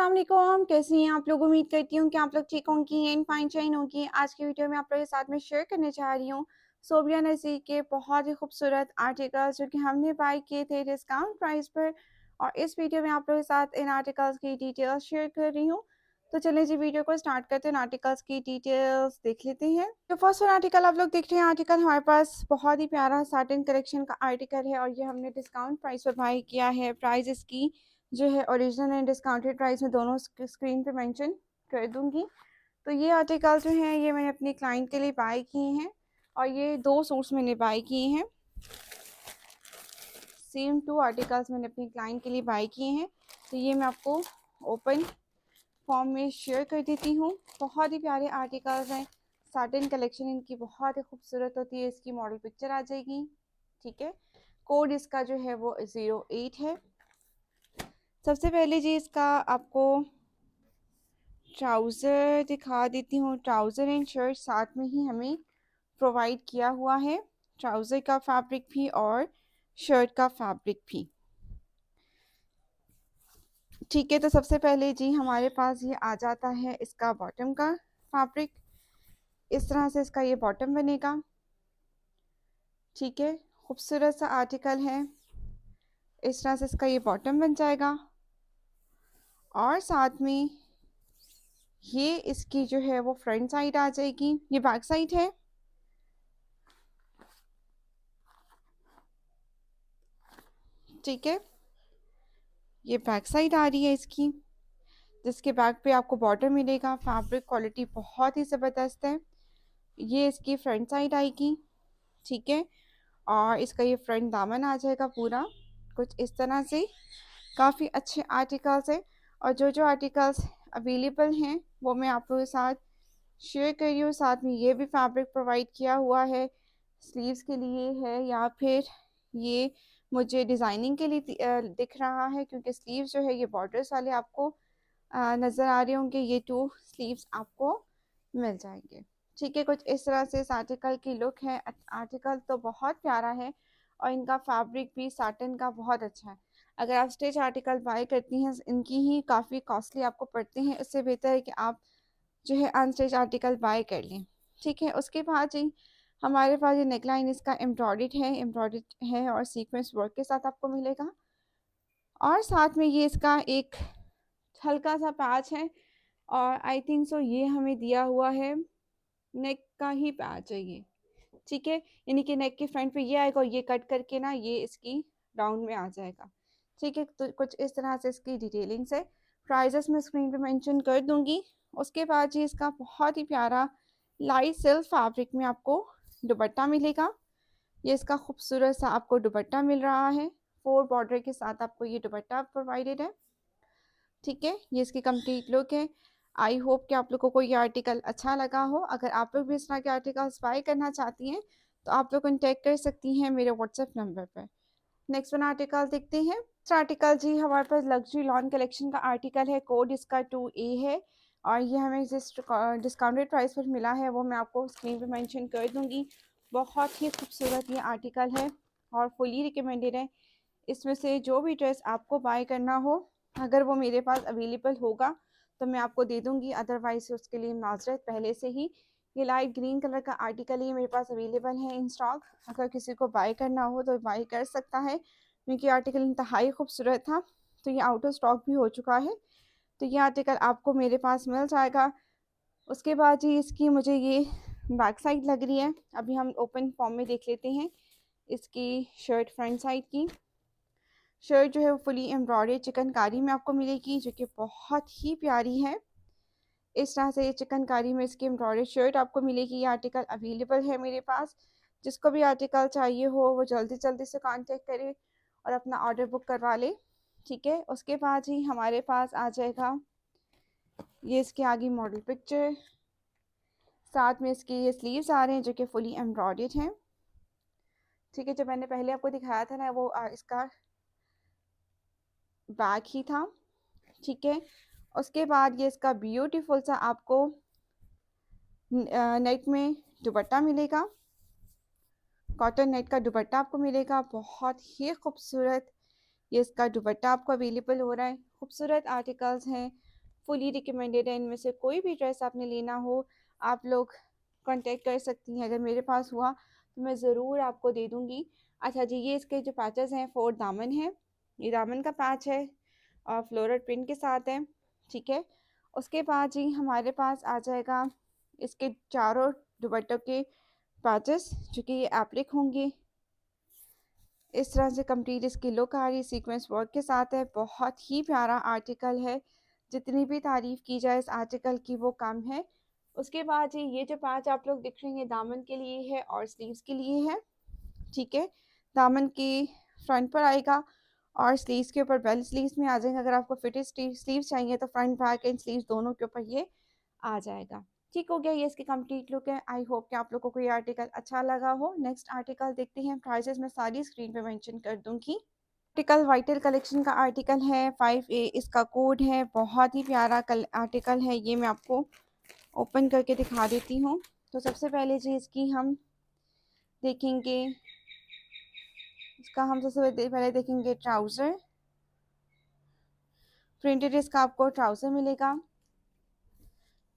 अस्सलाम वालेकुम, कैसी हैं आप लोग। उम्मीद करती हूँ कि आप लोग ठीक होंगी एंड फाइन शाइन होंगी। आज की वीडियो में आप लोगों के साथ में शेयर करने जा रही हूँ सोबिया नज़ीर के बहुत ही खूबसूरत आर्टिकल्स जो कि हमने बाय किए थे डिस्काउंट प्राइस पर। और इस वीडियो में आप लोगों के साथ इन आर्टिकल्स की डिटेल्स शेयर कर रही हूँ। तो चलिए जी वीडियो को स्टार्ट करते हैं, आर्टिकल्स की डिटेल्स देख लेते हैं। तो फर्स्ट आर्टिकल आप लोग देख रहे हैं, आर्टिकल हमारे पास बहुत ही प्यारा साटिन कलेक्शन का आर्टिकल है और ये हमने डिस्काउंट प्राइस पर बाय किया है। प्राइस इसकी जो है ओरिजिनल एंड डिस्काउंटेड प्राइस में दोनों स्क्रीन पे मेंशन कर दूंगी। तो ये आर्टिकल जो हैं ये मैंने अपनी क्लाइंट के लिए बाय किए हैं और ये 2 सूट्स मैंने बाय किए हैं। सेम 2 आर्टिकल्स मैंने अपनी क्लाइंट के लिए बाय किए हैं। तो ये मैं आपको ओपन फॉर्म में शेयर कर देती हूँ। बहुत ही प्यारे आर्टिकल्स हैं, साटिन कलेक्शन इनकी बहुत ही खूबसूरत होती है। इसकी मॉडल पिक्चर आ जाएगी, ठीक है। कोड इसका जो है वो 08 है। सबसे पहले जी इसका आपको ट्राउज़र दिखा देती हूँ। ट्राउज़र एंड शर्ट साथ में ही हमें प्रोवाइड किया हुआ है, ट्राउज़र का फैब्रिक भी और शर्ट का फैब्रिक भी, ठीक है। तो सबसे पहले जी हमारे पास ये आ जाता है इसका बॉटम का फैब्रिक। इस तरह से इसका ये बॉटम बनेगा, ठीक है। खूबसूरत सा आर्टिकल है। इस तरह से इसका ये बॉटम बन जाएगा और साथ में ये इसकी जो है वो फ्रंट साइड आ जाएगी। ये बैक साइड है, ठीक है। ये बैक साइड आ रही है इसकी, जिसके बैक पे आपको बॉर्डर मिलेगा। फैब्रिक क्वालिटी बहुत ही ज़बरदस्त है। ये इसकी फ्रंट साइड आएगी, ठीक है। और इसका ये फ्रंट दामन आ जाएगा पूरा कुछ इस तरह से। काफ़ी अच्छे आर्टिकल्स हैं और जो जो आर्टिकल्स अवेलेबल हैं वो मैं आप लोगों के साथ शेयर कर रही हूँ। साथ में ये भी फैब्रिक प्रोवाइड किया हुआ है, स्लीव्स के लिए है या फिर ये मुझे डिज़ाइनिंग के लिए दिख रहा है, क्योंकि स्लीव्स जो है ये बॉर्डर्स वाले आपको नज़र आ रहे होंगे। ये 2 स्लीव्स आपको मिल जाएंगे, ठीक है। कुछ इस तरह से इस आर्टिकल की लुक है। आर्टिकल तो बहुत प्यारा है और इनका फैब्रिक भी साटन का बहुत अच्छा है। अगर आप स्टिच आर्टिकल बाय करती हैं इनकी ही काफ़ी कॉस्टली आपको पड़ते हैं, इससे बेहतर है कि आप जो है अनस्टिच आर्टिकल बाय कर लें, ठीक है। उसके बाद जी हमारे पास ये नेकलाइन इसका एम्ब्रॉयडर्ड है और सीक्वेंस वर्क के साथ आपको मिलेगा। और साथ में ये इसका एक हल्का सा पैच है और आई थिंक सो ये हमें दिया हुआ है नेक का ही पैच है ये, ठीक है। यानी कि नेक के फ्रंट पे ये आएगा और ये कट करके ना ये इसकी राउंड में आ जाएगा, ठीक है। तो कुछ इस तरह से इसकी डिटेलिंग्स है। प्राइजेस मैं स्क्रीन पे मेंशन कर दूंगी। उसके बाद जी इसका बहुत ही प्यारा लाइट सिल्क फैब्रिक में आपको दुपट्टा मिलेगा। ये इसका खूबसूरत सा आपको दुपट्टा मिल रहा है, 4 बॉर्डर के साथ आपको ये दुपट्टा प्रोवाइडेड है, ठीक है। ये इसकी कंप्लीट लुक है। आई होप कि आप लोगों को ये आर्टिकल अच्छा लगा हो। अगर आप लोग भी इस तरह के आर्टिकल्स बाय करना चाहती हैं तो आप लोग कॉन्टैक्ट कर सकती हैं मेरे व्हाट्सएप नंबर पर। नेक्स्ट वन आर्टिकल देखते हैं। नेक्स्ट आर्टिकल जी हमारे पास लग्जरी लॉन कलेक्शन का आर्टिकल है। कोड इसका 2A है और ये हमें जिस डिस्काउंटेड प्राइस पर मिला है वो मैं आपको स्क्रीन पे मेंशन कर दूंगी। बहुत ही खूबसूरत ये आर्टिकल है और फुली रिकमेंडेड है। इसमें से जो भी ड्रेस आपको बाय करना हो, अगर वो मेरे पास अवेलेबल होगा तो मैं आपको दे दूंगी, अदरवाइज उसके लिए माजरत पहले से ही। ये लाइट ग्रीन कलर का आर्टिकल ही मेरे पास अवेलेबल है इन स्टॉक। अगर किसी को बाय करना हो तो बाय कर सकता है, क्योंकि आर्टिकल इंतहाई खूबसूरत था। तो ये आउट ऑफ स्टॉक भी हो चुका है, तो ये आर्टिकल आपको मेरे पास मिल जाएगा। उसके बाद ही इसकी मुझे ये बैक साइड लग रही है। अभी हम ओपन फॉर्म में देख लेते हैं इसकी शर्ट फ्रंट साइड की। शर्ट जो है वो फुली एम्ब्रॉयडरी चिकनकारी में आपको मिलेगी, जो कि बहुत ही प्यारी है। इस तरह से ये चिकनकारी में इसकी एम्ब्रॉयडरी शर्ट आपको मिलेगी। ये आर्टिकल अवेलेबल है मेरे पास। जिसको भी आर्टिकल चाहिए हो वो जल्दी जल्दी से कांटेक्ट करे और अपना ऑर्डर बुक करवा ले, ठीक है। उसके बाद ही हमारे पास आ जाएगा ये इसके आगे मॉडल पिक्चर। साथ में इसके ये स्लीव्स आ रहे हैं जो कि फुली एम्ब्रॉयडर्ड हैं, ठीक है। जो मैंने पहले आपको दिखाया था ना वो इसका बैक ही था, ठीक है। उसके बाद ये इसका ब्यूटीफुल सा आपको नेट में दुपट्टा मिलेगा। कॉटन नेट का दुपट्टा आपको मिलेगा, बहुत ही खूबसूरत ये इसका दुपट्टा आपको अवेलेबल हो रहा है। खूबसूरत आर्टिकल्स हैं, फुली रिकमेंडेड है। इनमें से कोई भी ड्रेस आपने लेना हो आप लोग कांटेक्ट कर सकती हैं। अगर मेरे पास हुआ तो मैं ज़रूर आपको दे दूँगी। अच्छा जी, ये इसके जो पैचेस हैं 4 दामन है, ये दामन का पैच है और फ्लोरल प्रिंट के साथ है, ठीक है। उसके बाद जी हमारे पास आ जाएगा इसके चारों दुपट्टों के पैचेस, जो कि ये एप्लिक होंगे। इस तरह से कंप्लीट इसकी लुक आ रही सीक्वेंस वर्क के साथ है। बहुत ही प्यारा आर्टिकल है, जितनी भी तारीफ़ की जाए इस आर्टिकल की वो कम है। उसके बाद जी ये जो पैच आप लोग दिख रहे हैं दामन के लिए है और स्लीव्स के लिए है, ठीक है। दामन के फ्रंट पर आएगा और स्लीव्स के ऊपर बेल स्लीव्स में आ जाएंगे। अगर आपको फिटेड स्लीव्स चाहिए तो फ्रंट बैक एंड स्लीव्स दोनों के ऊपर ये आ जाएगा। ठीक हो गया, ये इसकी कंप्लीट लुक है। आई होप कि आप लोगों को ये आर्टिकल अच्छा लगा हो। नेक्स्ट आर्टिकल देखते हैं। प्राइसेस मैं सारी स्क्रीन पे मेंशन कर दूंगी। आर्टिकल वाइटल कलेक्शन का आर्टिकल है 5A, इसका कोड है। बहुत ही प्यारा आर्टिकल है ये, मैं आपको ओपन करके दिखा देती हूँ। तो सबसे पहले जी इसकी हम देखेंगे, इसका हम सबसे पहले देखेंगे ट्राउज़र। प्रिंटेड इसका आपको ट्राउज़र मिलेगा,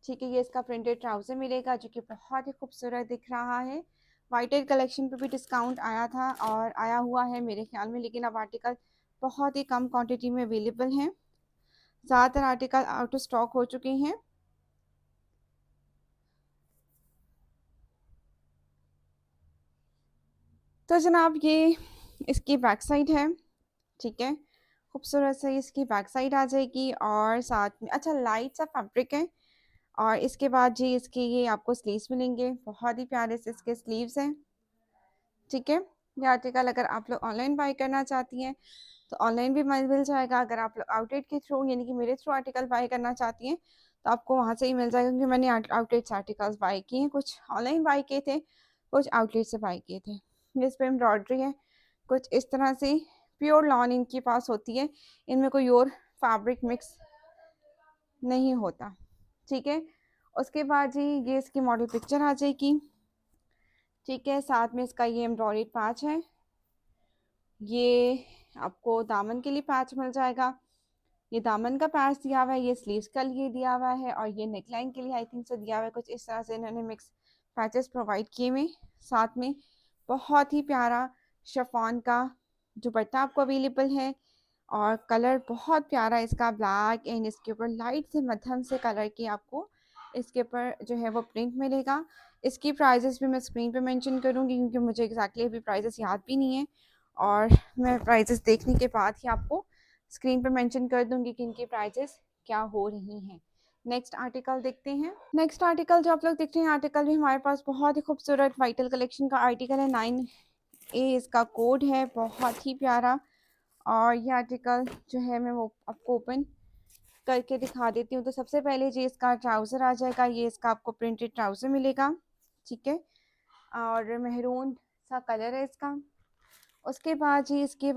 ठीक है। ये इसका प्रिंटेड ट्राउज़र मिलेगा जो कि बहुत ही खूबसूरत दिख रहा है। वाइटेड कलेक्शन पे भी डिस्काउंट आया था और आया हुआ है मेरे ख्याल में, लेकिन अब आर्टिकल बहुत ही कम क्वांटिटी में अवेलेबल हैं। ज़्यादातर आर्टिकल आउट ऑफ स्टॉक हो चुके हैं। तो जनाब ये इसकी बैक साइड है, ठीक है। खूबसूरत से इसकी बैक साइड आ जाएगी और साथ में अच्छा लाइट सा फैब्रिक है। और इसके बाद जी इसके ये आपको स्लीव्स मिलेंगे, बहुत ही प्यारे से इसके स्लीव्स हैं, ठीक है। ये आर्टिकल अगर आप लोग ऑनलाइन बाय करना चाहती हैं तो ऑनलाइन भी मिल जाएगा। अगर आप लोग आउटलेट के थ्रू यानी कि मेरे थ्रू आर्टिकल बाय करना चाहती हैं तो आपको वहाँ से ही मिल जाएगा, क्योंकि मैंने आउटलेट से आर्टिकल्स बाय किए हैं। कुछ ऑनलाइन बाय किए थे, कुछ आउटलेट से बाय किए थे। इस पर एम्ब्रॉयड्री है कुछ इस तरह से, प्योर लॉन इनके पास होती है, इनमें कोई और फैब्रिक मिक्स नहीं होता, ठीक है। उसके बाद जी ये इसकी मॉडल पिक्चर आ जाएगी, ठीक है। साथ में इसका ये एम्ब्रॉयडरी पैच है, ये आपको दामन के लिए पैच मिल जाएगा। ये दामन का पैच दिया हुआ है, ये स्लीव्स का लिए दिया हुआ है और ये नेकलाइन के लिए आई थिंक से दिया हुआ है। कुछ इस तरह से इन्होंने मिक्स पैचेस प्रोवाइड किए हुए। साथ में बहुत ही प्यारा शिफॉन का दुपट्टा आपको अवेलेबल है और कलर बहुत प्यारा इसका ब्लैक एंड इसके ऊपर लाइट से मध्यम से कलर की आपको इसके ऊपर जो है वो प्रिंट मिलेगा। इसकी प्राइजेस भी मैं स्क्रीन पे मेंशन करूँगी, क्योंकि मुझे एग्जैक्टली अभी प्राइजेस याद भी नहीं है और मैं प्राइजेस देखने के बाद ही आपको स्क्रीन पे मेंशन कर दूंगी कि इनकी प्राइजेस क्या हो रही हैं। नेक्स्ट आर्टिकल देखते हैं। नेक्स्ट आर्टिकल जो आप लोग देख रहे हैं, आर्टिकल भी हमारे पास बहुत ही खूबसूरत वाइटल कलेक्शन का आर्टिकल है। 9A इसका कोड है, बहुत ही प्यारा। और ये आर्टिकल जो है मैं वो आपको ओपन करके दिखा देती हूँ। तो सबसे पहले जी इसका ट्राउज़र आ जाएगा, ये इसका आपको प्रिंटेड ट्राउज़र मिलेगा, ठीक है। और मेहरून सा कलर है इसका। उसके बाद जी इसके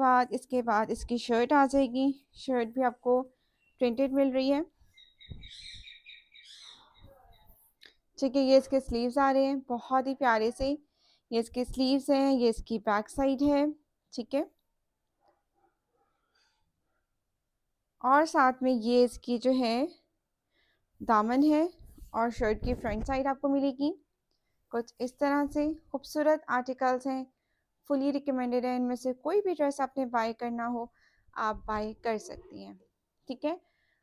बाद इसकी शर्ट आ जाएगी। शर्ट भी आपको प्रिंटेड मिल रही है, ठीक है। ये इसके स्लीव्स आ रहे हैं बहुत ही प्यारे से, ये इसके स्लीव्स हैं, ये इसकी बैक साइड है, ठीक है। और साथ में ये इसकी जो है दामन है और शर्ट की फ्रंट साइड आपको मिलेगी। कुछ इस तरह से खूबसूरत आर्टिकल्स हैं, फुली रिकमेंडेड है। इनमें से कोई भी ड्रेस आपने बाय करना हो आप बाय कर सकती हैं, ठीक है।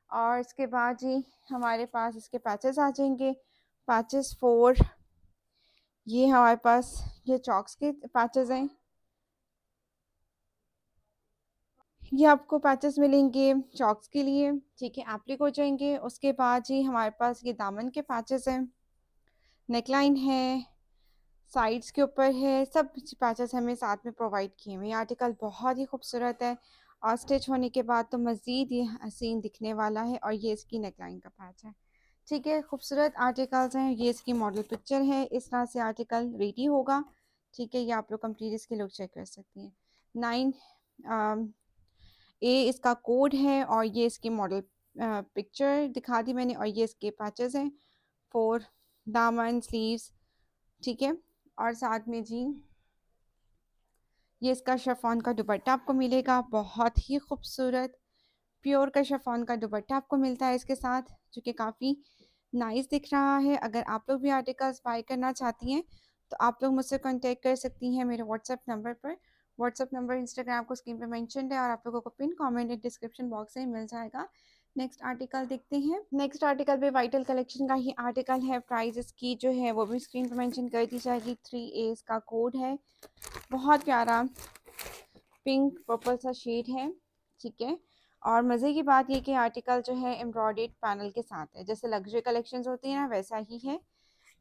और इसके बाद जी हमारे पास इसके पैचेस आ जाएंगे, पैचेस 4। ये हमारे पास ये चॉक्स के पैचेस हैं, ये आपको पैचेस मिलेंगे चॉक्स के लिए, ठीक है, एप्लिक हो जाएंगे। उसके बाद जी हमारे पास ये दामन के पैचेस हैं, नेकलाइन है, साइड्स के ऊपर है, सब पैचेस हमें साथ में प्रोवाइड किए हुए। ये आर्टिकल बहुत ही खूबसूरत है और स्टिच होने के बाद तो मज़ीद ये हसीन दिखने वाला है। और ये इसकी नेकलाइन का पैच है, ठीक है। खूबसूरत आर्टिकल्स हैं, ये इसकी मॉडल पिक्चर है। इस तरह से आर्टिकल रेडी होगा, ठीक है। ये आप लोग कंप्लीट इसकी लुक चेक कर सकती हैं। 9A इसका कोड है और ये इसकी मॉडल पिक्चर दिखा दी मैंने। और ये इसके पैचेस हैं 4, दामन, स्लीव्स, ठीक है। और साथ में जी ये इसका शिफॉन का दुपट्टा आपको मिलेगा, बहुत ही खूबसूरत प्योर का शिफॉन का दुपट्टा आपको मिलता है इसके साथ, जो कि काफ़ी नाइस दिख रहा है। अगर आप लोग भी आर्टिकल्स बाय करना चाहती हैं तो आप लोग मुझसे कांटेक्ट कर सकती हैं मेरे व्हाट्सएप नंबर पर। व्हाट्सएप नंबर इंस्टाग्राम को स्क्रीन पे मेंशन्ड है और आप लोगों को पिन कमेंट डिस्क्रिप्शन बॉक्स में मिल जाएगा। नेक्स्ट आर्टिकल देखते हैं। नेक्स्ट आर्टिकल भी वाइटल कलेक्शन का ही आर्टिकल है। प्राइस इसकी जो है वो भी स्क्रीन पे मेंशन कर दी जाएगी। 3A इसका कोड है। बहुत प्यारा पिंक पर्पल सा शेड है, ठीक है। और मज़े की बात ये कि आर्टिकल जो है एम्ब्रॉयडर्ड पैनल के साथ है, जैसे लग्जरी कलेक्शंस होती हैं ना वैसा ही है।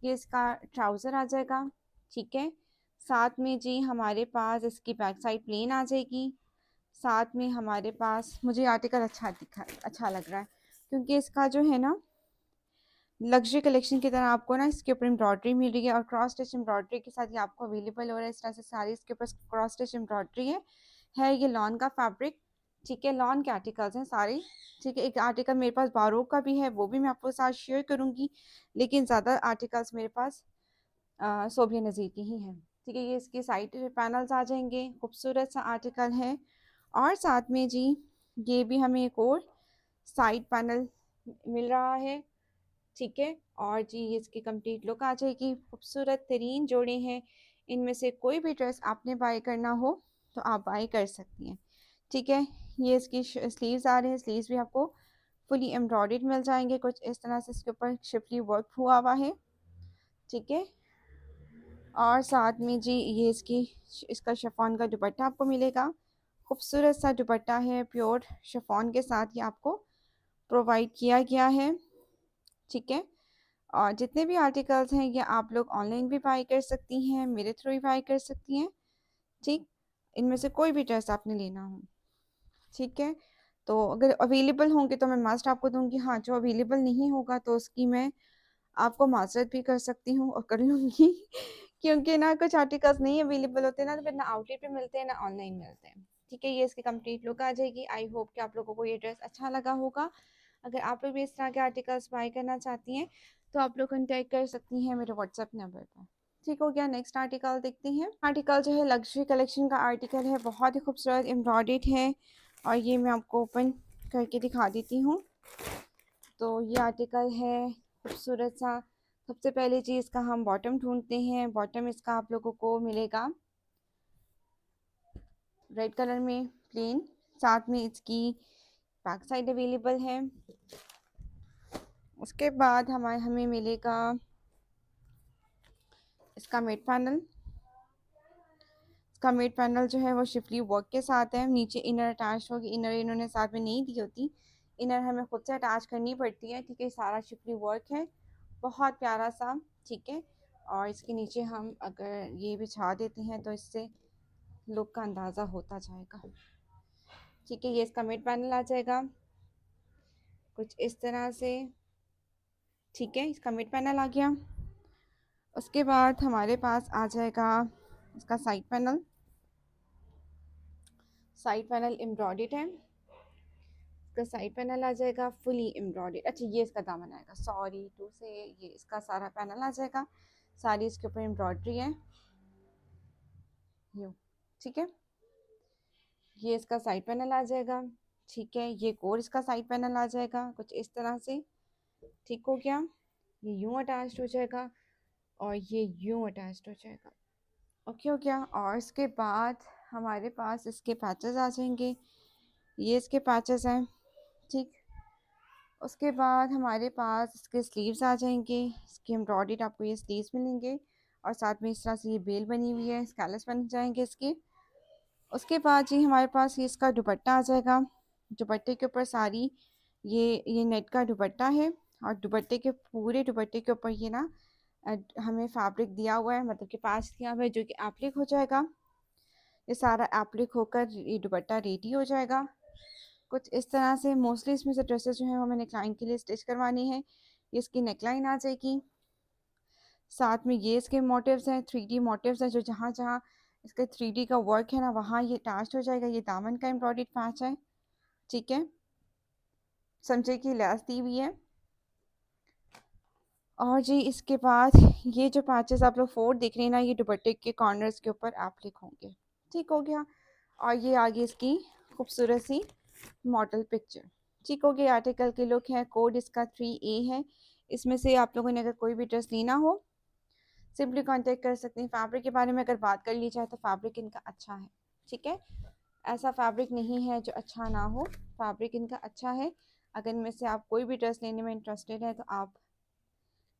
ये इसका ट्राउज़र आ जाएगा, ठीक है। साथ में जी हमारे पास इसकी बैक साइड प्लेन आ जाएगी। साथ में हमारे पास मुझे आर्टिकल अच्छा लग रहा है, क्योंकि इसका जो है ना लग्जरी कलेक्शन की तरह आपको ना इसके ऊपर एम्ब्रॉयडरी मिल रही है और क्रॉस स्टिच एम्ब्रॉयडरी के साथ ये आपको अवेलेबल हो रहा है। इस तरह से सारी इसके ऊपर क्रॉस स्टिच एम्ब्रॉयडरी है। ये लॉन का फैब्रिक, ठीक है। लॉन के आर्टिकल्स हैं सारे, ठीक है। एक आर्टिकल मेरे पास बारोक का भी है, वो भी मैं आपको साथ शेयर करूँगी, लेकिन ज़्यादा आर्टिकल्स मेरे पास सोबिया नज़ीर की ही हैं, ठीक है। ये इसके साइड पैनल्स आ जाएंगे, खूबसूरत सा आर्टिकल है। और साथ में जी ये भी हमें एक और साइड पैनल मिल रहा है, ठीक है। और जी ये इसकी कंप्लीट लुक आ जाएगी। खूबसूरत तरीन जोड़े हैं, इनमें से कोई भी ड्रेस आपने बाय करना हो तो आप बाय कर सकती हैं, ठीक है। ये इसकी स्लीव्स आ रहे हैं, स्लीव्स भी आपको फुली एम्ब्रॉयडर्ड मिल जाएंगे, कुछ इस तरह से इसके ऊपर शिफली वर्क हुआ है, ठीक है। और साथ में जी ये इसका शिफॉन का दुपट्टा आपको मिलेगा। खूबसूरत सा दुपट्टा है, प्योर शिफॉन के साथ ये आपको प्रोवाइड किया गया है, ठीक है। और जितने भी आर्टिकल्स हैं ये आप लोग ऑनलाइन भी बाय कर सकती हैं, मेरे थ्रू भी बाय कर सकती हैं, ठीक। इनमें से कोई भी ड्रेस आपने लेना हो, ठीक है। तो अगर अवेलेबल होंगे तो मैं मस्ट आपको दूंगी, हाँ जो अवेलेबल नहीं होगा तो उसकी मैं आपको माजरत भी कर सकती हूँ और कर लूँगी क्योंकि ना कुछ आर्टिकल्स नहीं अवेलेबल होते ना, तो फिर ना आउटलेट पे मिलते हैं ना ऑनलाइन मिलते हैं, ठीक है। ये इसकी कंप्लीट लुक आ जाएगी। आई होप कि आप लोगों को ये ड्रेस अच्छा लगा होगा। अगर आप लोग भी इस तरह के आर्टिकल्स बाय करना चाहती हैं तो आप लोग कॉन्टैक्ट कर सकती हैं मेरे व्हाट्सएप नंबर पर, ठीक हो गया। नेक्स्ट आर्टिकल देखते हैं। आर्टिकल जो है लग्जरी कलेक्शन का आर्टिकल है, बहुत ही खूबसूरत एम्ब्रॉयडर्ड है और ये मैं आपको ओपन करके दिखा देती हूँ। तो ये आर्टिकल है खूबसूरत सा। सबसे पहले जी इसका हम बॉटम ढूंढते हैं। बॉटम इसका आप लोगों को मिलेगा रेड कलर में प्लेन, साथ में इसकी बैक साइड अवेलेबल है। उसके बाद हमें मिलेगा इसका मेड पैनल। इसका मेड पैनल जो है वो शिफली वर्क के साथ है, नीचे इनर अटैच होगी। इनर इन्होंने साथ में नहीं दी होती, इनर हमें खुद से अटैच करनी पड़ती है, ठीक है। सारा शिफली वर्क है, बहुत प्यारा सा, ठीक है। और इसके नीचे हम अगर ये बिछा देते हैं तो इससे लुक का अंदाज़ा होता जाएगा, ठीक है। ये इसका मिड पैनल आ जाएगा कुछ इस तरह से, ठीक है। इसका मिड पैनल आ गया। उसके बाद हमारे पास आ जाएगा इसका side panel. Side panel embroidered है, इसका साइड पैनल आ जाएगा फुली एम्ब्रॉयडर्ड। अच्छा ये इसका दामन आएगा, सॉरी टू से, ये इसका सारा पैनल आ जाएगा, सारी इसके ऊपर एम्ब्रॉयडरी है यूँ, ठीक है। ये इसका साइड पैनल आ जाएगा, ठीक है। ये और इसका साइड पैनल आ जाएगा कुछ इस तरह से, ठीक हो गया। ये यूँ अटैच्ड हो जाएगा और ये यूँ अटैच्ड हो जाएगा, ओके हो गया। और इसके बाद हमारे पास इसके पैचेस आ जाएंगे, ये इसके पैचेस हैं, ठीक। उसके बाद हमारे पास इसके स्लीव्स आ जाएंगे, इसके एम्ब्रॉयडर्ड आपको ये स्लीव्स मिलेंगे और साथ में इस तरह से ये बेल बनी हुई है, स्कैलस बन जाएंगे इसके। उसके बाद जी हमारे पास ये इसका दुपट्टा आ जाएगा। दुपट्टे के ऊपर सारी ये नेट का दुपट्टा है और दुपट्टे के पूरे दुपट्टे के ऊपर ये ना हमें फैब्रिक दिया हुआ है, मतलब कि पैच दिया हुआ है जो कि एप्लिक हो जाएगा। ये सारा एप्लिक होकर ये दुपट्टा रेडी हो जाएगा कुछ इस तरह से। मोस्टली इसमें से ड्रेसेस जो है वो मैंने क्लाइंट के लिए स्टिच करवानी है। ये इसकी नेकलाइन आ जाएगी, साथ में ये इसके मोटिव्स हैं, 3D मोटिव्स हैं, जो जहाँ जहाँ इसका 3D का वर्क है ना वहाँ ये अटैच हो जाएगा। ये दामन का एम्ब्रॉयडर्ड पैच है, ठीक है। समझे कि लैस दी हुई है। और जी इसके बाद ये जो पैचेस आप लोग 4 देख रहे हैं ना, ये दुपट्टे के कॉर्नर्स के ऊपर एप्लिक होंगे, ठीक हो गया। और ये आगे इसकी खूबसूरत सी मॉडल पिक्चर। ठीक हो गया। आर्टिकल के लुक है, कोड इसका 3A है। इसमें से आप लोगों ने अगर कोई भी ड्रेस लेना हो सिंपली कांटेक्ट कर सकते हैं। फैब्रिक के बारे में अगर बात कर ली जाए तो फैब्रिक इनका अच्छा है। ठीक है, ऐसा फैब्रिक नहीं है जो अच्छा ना हो, फैब्रिक इनका अच्छा है। अगर इनमें से आप कोई भी ड्रेस लेने में इंटरेस्टेड है तो आप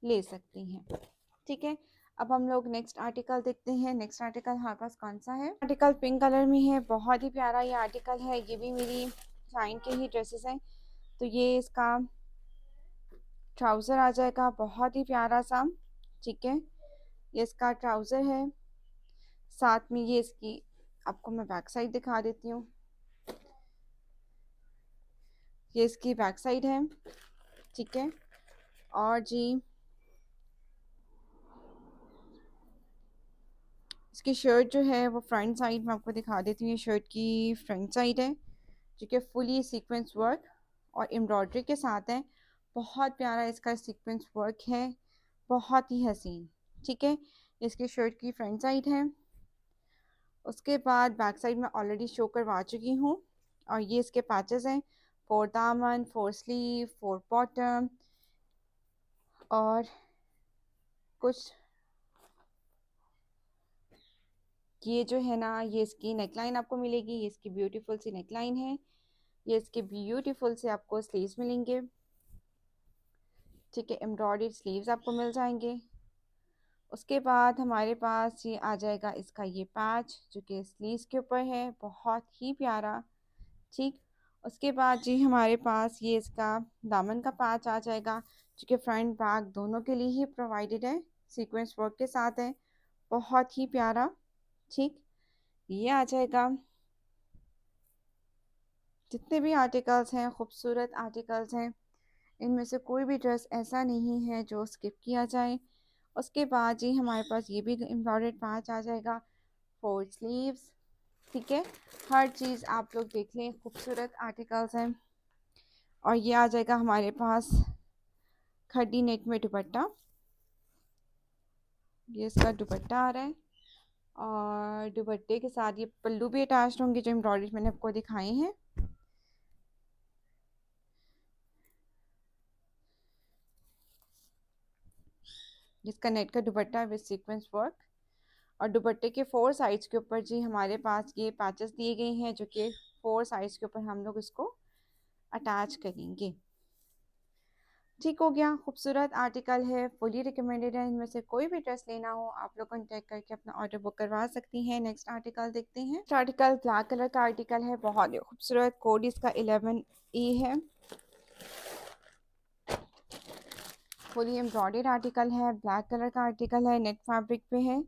ले सकती हैं। ठीक है, अब हम लोग नेक्स्ट आर्टिकल देखते हैं। नेक्स्ट आर्टिकल हमारे पास कौन सा है? आर्टिकल पिंक कलर में है, बहुत ही प्यारा ये आर्टिकल है। ये भी मेरी क्लाइंट के ही ड्रेसेस हैं। तो ये इसका ट्राउज़र आ जाएगा, बहुत ही प्यारा सा। ठीक है, ये इसका ट्राउज़र है। साथ में ये इसकी आपको मैं बैक साइड दिखा देती हूँ। ये इसकी बैक साइड है। ठीक है, और जी इसकी शर्ट जो है वो फ्रंट साइड मैं आपको दिखा देती हूँ। ये शर्ट की फ्रंट साइड है जो कि फुली सीक्वेंस वर्क और एम्ब्रॉयडरी के साथ है। बहुत प्यारा इसका सीक्वेंस वर्क है, बहुत ही हसीन। ठीक है, इसकी शर्ट की फ्रंट साइड है। उसके बाद बैक साइड में ऑलरेडी शो करवा चुकी हूँ। और ये इसके पैचेस हैं, 4 दामन, 4 स्लीव, 4 बॉटम और कुछ। ये जो है ना, ये इसकी नेकलाइन आपको मिलेगी। ये इसकी ब्यूटीफुल सी नेकलाइन है। ये इसके ब्यूटीफुल से आपको स्लीव्स मिलेंगे। ठीक है, एम्ब्रॉयडर्ड स्लीव्स आपको मिल जाएंगे। उसके बाद हमारे पास ये आ जाएगा इसका ये पैच जो कि स्लीव्स के ऊपर है, बहुत ही प्यारा। ठीक, उसके बाद जी हमारे पास ये इसका दामन का पैच आ जाएगा जो कि फ्रंट बैक दोनों के लिए ही प्रोवाइडेड है, सीक्वेंस वर्क के साथ है, बहुत ही प्यारा। ठीक, ये आ जाएगा। जितने भी आर्टिकल्स हैं खूबसूरत आर्टिकल्स हैं, इनमें से कोई भी ड्रेस ऐसा नहीं है जो स्किप किया जाए। उसके बाद जी हमारे पास ये भी एम्ब्रॉयडर्ड पैच आ जाएगा, 4 स्लीव्स। ठीक है, हर चीज़ आप लोग देख लें, खूबसूरत आर्टिकल्स हैं। और ये आ जाएगा हमारे पास खड्डी नेट में दुपट्टा। ये इसका दुपट्टा आ रहा है और दुपट्टे के साथ ये पल्लू भी अटैच होंगे जो एम्ब्रॉयडरी मैंने आपको दिखाए हैं। जिसका नेट का दुपट्टा विद सीक्वेंस वर्क। और दुपट्टे के 4 साइड्स के ऊपर जी हमारे पास ये पैचेस दिए गए हैं जो कि 4 साइड्स के ऊपर हम लोग इसको अटैच करेंगे। ठीक हो गया, खूबसूरत आर्टिकल है, फुली रिकमेंडेड है। इनमें से कोई भी ड्रेस लेना हो आप लोग कॉन्टैक्ट करके अपना ऑर्डर बुक करवा सकती हैं। नेक्स्ट आर्टिकल देखते हैं। नेक्स्ट आर्टिकल ब्लैक कलर का आर्टिकल है, बहुत ही खूबसूरत। कोड इसका 11E है। फुली एम्ब्रॉयडर्ड आर्टिकल है, ब्लैक कलर का आर्टिकल है, नेट फैब्रिक पे है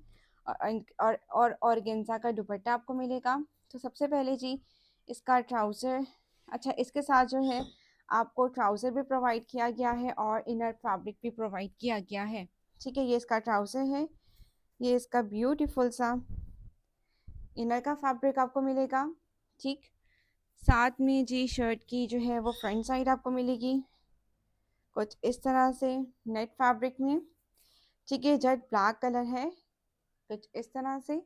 और ऑर्गेन्जा का दुपट्टा आपको मिलेगा। तो सबसे पहले जी इसका ट्राउज़र, अच्छा इसके साथ जो है आपको ट्राउज़र भी प्रोवाइड किया गया है और इनर फैब्रिक भी प्रोवाइड किया गया है। ठीक है, ये इसका ट्राउज़र है। ये इसका ब्यूटीफुल सा इनर का फैब्रिक आपको मिलेगा। ठीक, साथ में जी शर्ट की जो है वो फ्रंट साइड आपको मिलेगी कुछ इस तरह से नेट फैब्रिक में। ठीक है, जेट ब्लैक कलर है कुछ इस तरह से।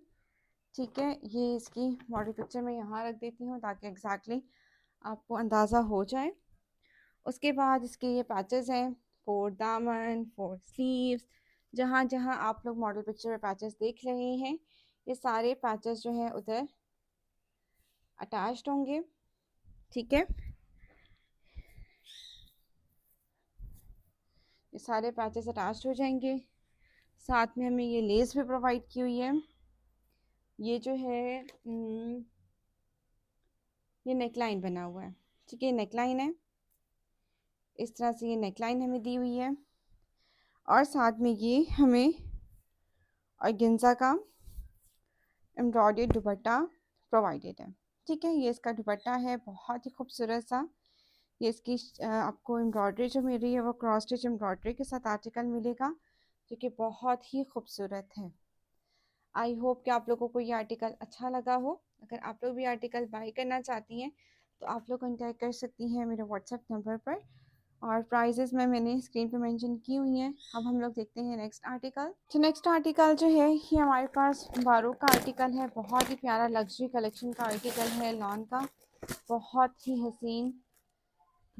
ठीक है, ये इसकी मॉडल पिक्चर मैं यहाँ रख देती हूँ ताकि एग्जैक्टली आपको अंदाज़ा हो जाए। उसके बाद इसके ये पैचेस हैं, 4 दामन, 4 स्लीव्स। जहाँ जहाँ आप लोग मॉडल पिक्चर में पैचेस देख रहे हैं ये सारे पैचेस जो हैं उधर अटैच्ड होंगे। ठीक है, ये सारे पैचेस अटैच्ड हो जाएंगे। साथ में हमें ये लेस भी प्रोवाइड की हुई है। ये जो है ये नेकलाइन बना हुआ है। ठीक है, नेकलाइन है, इस तरह से ये नेकलाइन हमें दी हुई है। और साथ में ये हमें ऑर्गेन्जा का एम्ब्रॉयडर्ड दुपट्टा प्रोवाइडेड है। ठीक है, ये इसका दुपट्टा है, बहुत ही खूबसूरत सा। ये इसकी आपको एम्ब्रॉयडरी जो मिल रही है वो क्रॉस स्टिच एम्ब्रॉयडरी के साथ आर्टिकल मिलेगा जो कि बहुत ही खूबसूरत है। आई होप कि आप लोगों को ये आर्टिकल अच्छा लगा हो। अगर आप लोग भी आर्टिकल बाय करना चाहती हैं तो आप लोग कॉन्टैक्ट कर सकती हैं मेरे व्हाट्सएप नंबर पर। और प्राइजेस में मैंने स्क्रीन पे मेंशन की हुई हैं। अब हम लोग देखते हैं नेक्स्ट आर्टिकल। तो नेक्स्ट आर्टिकल जो है ये हमारे पास बारो का आर्टिकल है, बहुत ही प्यारा लग्जरी कलेक्शन का आर्टिकल है लॉन का। बहुत ही हसीन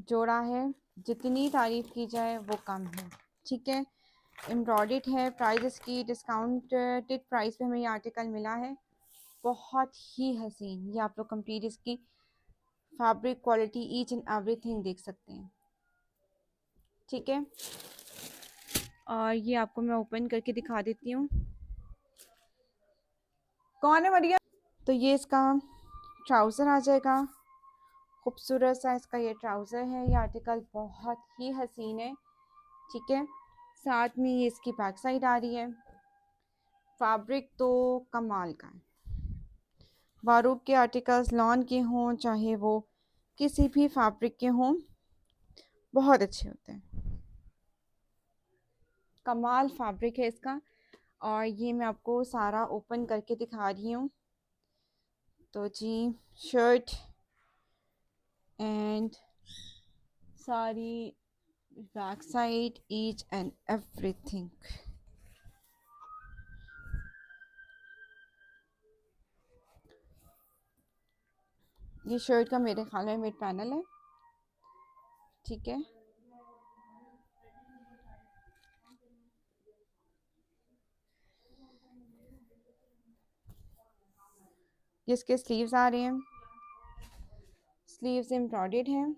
जोड़ा है, जितनी तारीफ़ की जाए वो कम है। ठीक है, एम्ब्रॉयडर्ड है, प्राइस इसकी डिस्काउंटेड प्राइस पे हमें ये आर्टिकल मिला है। बहुत ही हसीन, ये आप लोग कंप्लीट इसकी fabric quality each and everything देख सकते हैं। ठीक है, और ये आपको मैं ओपन करके दिखा देती हूँ। कौन है मरिया? तो ये इसका ट्राउज़र आ जाएगा, खूबसूरत सा इसका ये ट्राउज़र है। ये आर्टिकल बहुत ही हसीन है। ठीक है, साथ में ये इसकी बैक साइड आ रही है। फैब्रिक तो कमाल का है। बारूक के आर्टिकल्स लॉन के हों चाहे वो किसी भी फैब्रिक के हों, बहुत अच्छे होते हैं। कमाल फैब्रिक है इसका। और ये मैं आपको सारा ओपन करके दिखा रही हूँ। तो जी, शर्ट एंड सारी back side each and everything. ये शर्ट का मेरे ख्याल में मिड पैनल है। ठीक है, ये इसके स्लीव्स आ रहे हैं, स्लीव्स एम्ब्रॉयडर्ड हैं।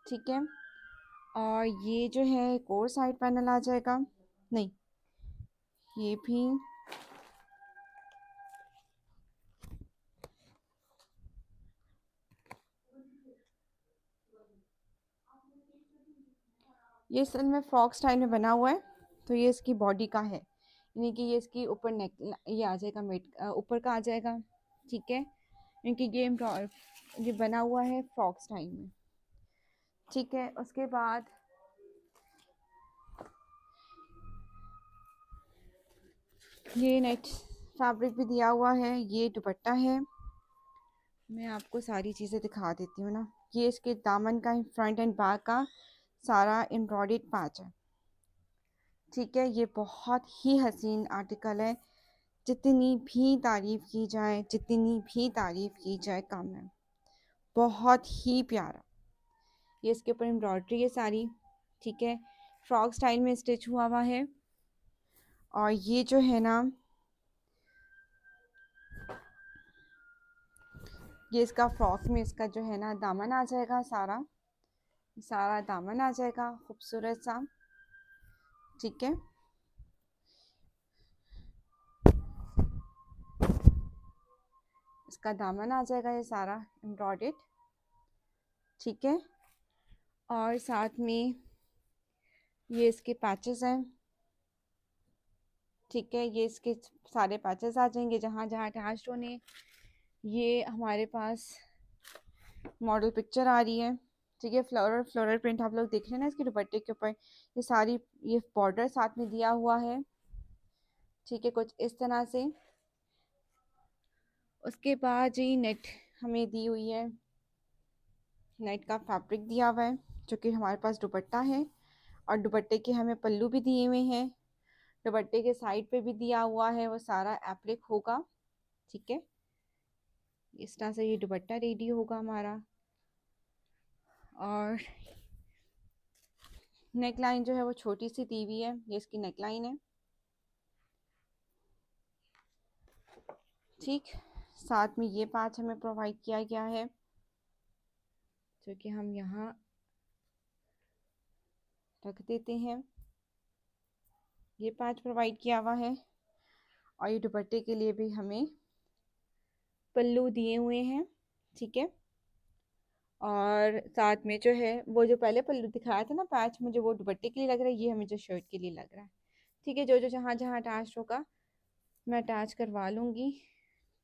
ठीक है, और ये जो है एक और साइड पैनल आ जाएगा, नहीं ये भी, ये असल में फ्रॉक स्टाइल में बना हुआ है। तो ये इसकी बॉडी का है, यानी कि ये इसकी ऊपर नेक ये आ जाएगा, मिड ऊपर का आ जाएगा। ठीक है, क्योंकि ये बना हुआ है फ्रॉक स्टाइल में। ठीक है, उसके बाद ये नेट फैब्रिक भी दिया हुआ है। ये दुपट्टा है, मैं आपको सारी चीज़ें दिखा देती हूँ ना। ये इसके दामन का फ्रंट एंड बैक का सारा एम्ब्रॉयडर्ड पैच है। ठीक है, ये बहुत ही हसीन आर्टिकल है, जितनी भी तारीफ़ की जाए, जितनी भी तारीफ़ की जाए कम है। बहुत ही प्यारा, ये इसके ऊपर एम्ब्रॉयडरी है सारी। ठीक है, फ्रॉक स्टाइल में स्टिच हुआ हुआ है। और ये जो है ना, ये इसका फ्रॉक में इसका जो है ना दामन आ जाएगा, सारा सारा दामन आ जाएगा खूबसूरत सा। ठीक है, इसका दामन आ जाएगा ये सारा एम्ब्रॉयडर्ड। ठीक है, और साथ में ये इसके पैचेस हैं। ठीक है, ये इसके सारे पैचेस आ जाएंगे जहाँ जहाँ अटैच्ड होने। ये हमारे पास मॉडल पिक्चर आ रही है। ठीक है, फ्लोरल प्रिंट आप लोग देख रहे हैं ना इसके दुपट्टे के ऊपर, ये सारी ये बॉर्डर साथ में दिया हुआ है। ठीक है, कुछ इस तरह से। उसके बाद ये नेट हमें दी हुई है, नेट का फैब्रिक दिया हुआ है जो कि हमारे पास दुपट्टा है। और दुपट्टे के हमें पल्लू भी दिए हुए हैं, दुपट्टे के साइड पे भी दिया हुआ है, वो सारा एप्लिक होगा। ठीक है, इस तरह से ये दुपट्टा रेडी होगा हमारा। और नेक लाइन जो है वो छोटी सी दी हुई है, ये इसकी नेक लाइन है। ठीक, साथ में ये पैच हमें प्रोवाइड किया गया है जो कि हम यहाँ रख देते हैं। ये पैच प्रोवाइड किया हुआ है। और ये दुपट्टे के लिए भी हमें पल्लू दिए हुए हैं। ठीक है, और साथ में जो है वो जो पहले पल्लू दिखाया था ना पैच, मुझे वो दुपट्टे के लिए लग रहा है, ये हमें जो शर्ट के लिए लग रहा है। ठीक है, जो जो जहाँ जहाँ अटैच होगा मैं अटैच करवा लूँगी।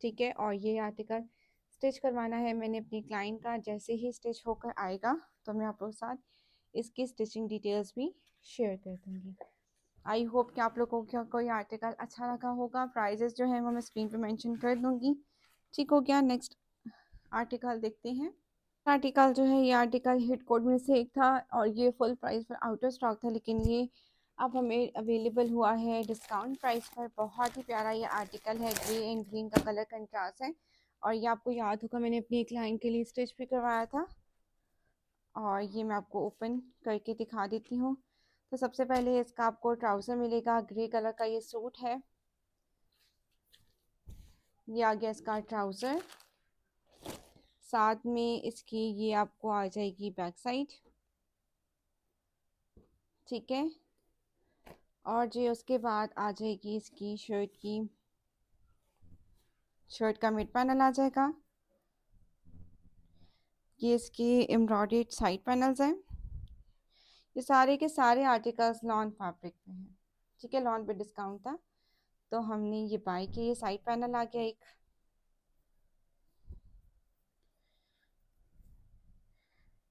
ठीक है, और ये आर्टिकल स्टिच करवाना है मैंने अपनी क्लाइंट का। जैसे ही स्टिच होकर आएगा तो मैं आप लोगों के साथ इसकी स्टिचिंग डिटेल्स भी शेयर कर दूँगी। आई होप कि आप लोगों को कोई आर्टिकल अच्छा लगा होगा। प्राइजेस जो है वो मैं स्क्रीन पे मेंशन कर दूँगी। ठीक हो गया, नेक्स्ट आर्टिकल देखते हैं। आर्टिकल जो है ये आर्टिकल हिट कोड में से एक था और ये फुल प्राइस पर आउट ऑफ स्टॉक था, लेकिन ये अब हमें अवेलेबल हुआ है डिस्काउंट प्राइस पर। बहुत ही प्यारा ये आर्टिकल है, ग्रे एंड ग्रीन का कलर कंट्रास्ट है और ये आपको याद होगा मैंने अपनी एक क्लाइंट के लिए स्टिच भी करवाया था। और ये मैं आपको ओपन करके दिखा देती हूँ। तो सबसे पहले इसका आपको ट्राउज़र मिलेगा, ग्रे कलर का ये सूट है। ये आ गया इसका ट्राउज़र, साथ में इसकी ये आपको आ जाएगी बैक साइड, ठीक है। और जो उसके बाद आ जाएगी इसकी शर्ट का मिड पैनल आ जाएगा। ये इसकी एम्ब्रॉयडर्ड साइड पैनल्स हैं। ये सारे के सारे आर्टिकल्स लॉन फैब्रिक में हैं, ठीक है। लॉन पे डिस्काउंट था तो हमने ये बाय किया। ये साइड पैनल आ गया एक,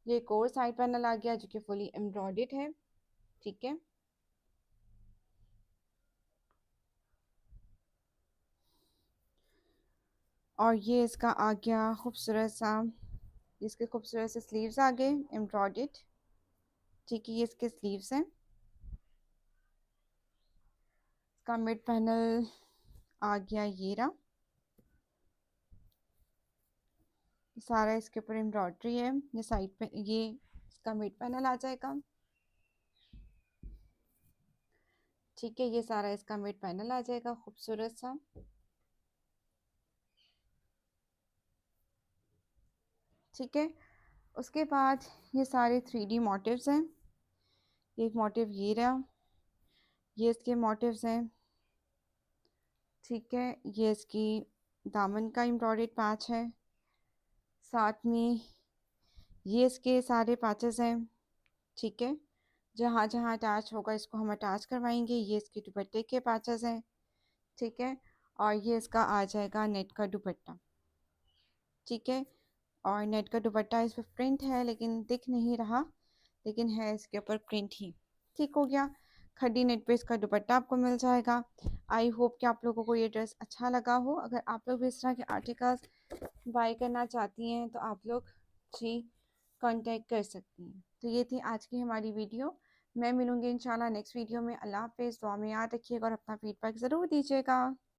ये एक और साइड पैनल आ गया जो कि फुली एम्ब्रॉयडर्ड है, ठीक है। और ये इसका आ गया खूबसूरत सा, इसके खूबसूरत से स्लीव्स आ गए एम्ब्रॉयडर्ड, ठीक है। ये इसके स्लीव्स हैं। इसका मिड पैनल आ गया ये रहा, सारा इसके ऊपर एम्ब्रॉयडरी है। ये साइड पे ये इसका मिड पैनल आ जाएगा, ठीक है। ये सारा इसका मिड पैनल आ जाएगा खूबसूरत सा, ठीक है। उसके बाद ये सारे 3D मोटिव्स हैं। एक मोटिव ये रहा, ये इसके मोटिव्स हैं, ठीक है। ये इसकी दामन का एम्ब्रॉयडर्ड पैच है, साथ में ये इसके सारे पैचेस हैं, ठीक है। जहाँ जहाँ अटैच होगा इसको हम अटैच करवाएंगे। ये इसके दुपट्टे के पैचेस हैं, ठीक है। और ये इसका आ जाएगा नेट का दुपट्टा, ठीक है। और नेट का दुपट्टा इस पर प्रिंट है लेकिन दिख नहीं रहा, लेकिन है इसके ऊपर प्रिंट ही, ठीक हो गया। खड्डी नेट पे इसका दुपट्टा आपको मिल जाएगा। आई होप कि आप लोगों को ये ड्रेस अच्छा लगा हो। अगर आप लोग भी इस तरह के आर्टिकल्स बाय करना चाहती हैं तो आप लोग जी कांटेक्ट कर सकती हैं। तो ये थी आज की हमारी वीडियो। मैं मिलूंगी इंशाल्लाह नेक्स्ट वीडियो में। अल्लाह हाफिज़। दुआ में याद रखिएगा और अपना फीडबैक ज़रूर दीजिएगा।